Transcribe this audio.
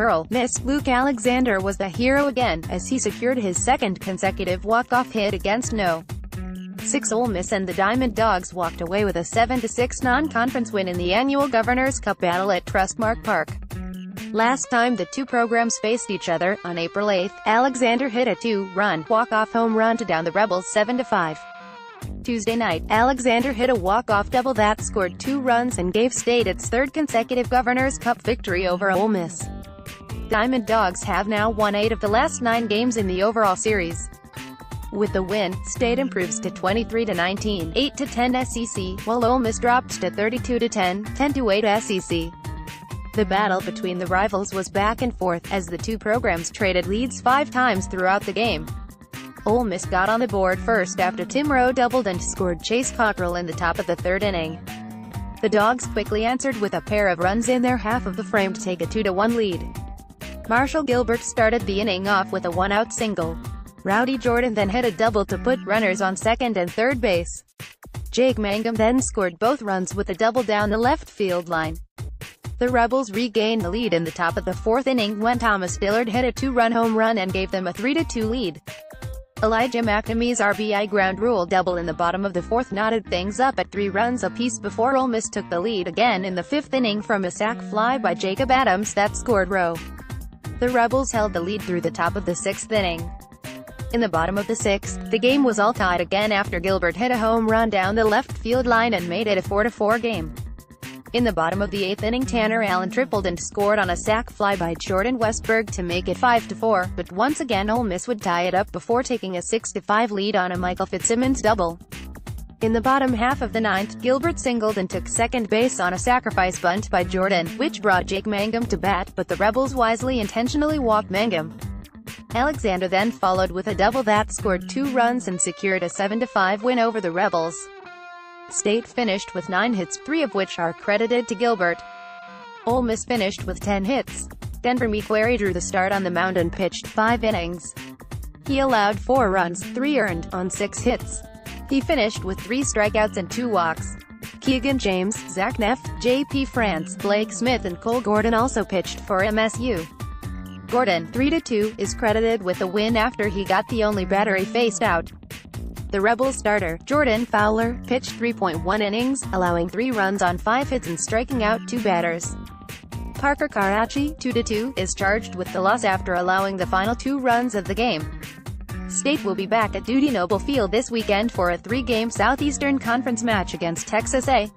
for Ole Miss, Luke Alexander was the hero again, as he secured his second consecutive walk-off hit against No. 6 Ole Miss, and the Diamond Dawgs walked away with a 7-6 non-conference win in the annual Governor's Cup battle at Trustmark Park. Last time the two programs faced each other, on April 8, Alexander hit a 2-run walk-off home run to down the Rebels 7-5. Tuesday night, Alexander hit a walk-off double that scored 2 runs and gave State its third consecutive Governor's Cup victory over Ole Miss. Diamond Dawgs have now won 8 of the last 9 games in the overall series. With the win, State improves to 23-19, 8-10 SEC, while Ole Miss dropped to 32-10, 10-8 SEC. The battle between the rivals was back and forth, as the two programs traded leads 5 times throughout the game. Ole Miss got on the board first after Tim Rowe doubled and scored Chase Cockrell in the top of the 3rd inning. The Dogs quickly answered with a pair of runs in their half of the frame to take a 2-1 lead. Marshall Gilbert started the inning off with a 1-out single. Rowdy Jordan then hit a double to put runners on second and third base. Jake Mangum then scored both runs with a double down the left field line. The Rebels regained the lead in the top of the 4th inning when Thomas Dillard hit a 2-run home run and gave them a 3-2 lead. Elijah McNamee's RBI ground rule double in the bottom of the 4th knotted things up at 3 runs apiece before Ole Miss took the lead again in the 5th inning from a sac fly by Jacob Adams that scored Rowe. The Rebels held the lead through the top of the 6th inning. In the bottom of the 6th, the game was all tied again after Gilbert hit a home run down the left field line and made it a 4-4 game. In the bottom of the 8th inning, Tanner Allen tripled and scored on a sac fly by Jordan Westberg to make it 5-4, but once again Ole Miss would tie it up before taking a 6-5 lead on a Michael Fitzsimmons double. In the bottom half of the 9th, Gilbert singled and took second base on a sacrifice bunt by Jordan, which brought Jake Mangum to bat, but the Rebels wisely intentionally walked Mangum. Alexander then followed with a double that scored 2 runs and secured a 7-5 win over the Rebels. State finished with 9 hits, 3 of which are credited to Gilbert. Ole Miss finished with 10 hits. Denver McQuarrie drew the start on the mound and pitched 5 innings. He allowed 4 runs, 3 earned, on 6 hits. He finished with 3 strikeouts and 2 walks. Keegan James, Zach Neff, J.P. France, Blake Smith and Cole Gordon also pitched for MSU. Gordon, 3-2, is credited with the win after he got the only batter he faced out. The Rebels starter, Jordan Fowler, pitched 3.1 innings, allowing 3 runs on 5 hits and striking out 2 batters. Parker Karachi, 2-2, is charged with the loss after allowing the final 2 runs of the game. State will be back at Dudy Noble Field this weekend for a 3-game Southeastern Conference match against Texas A.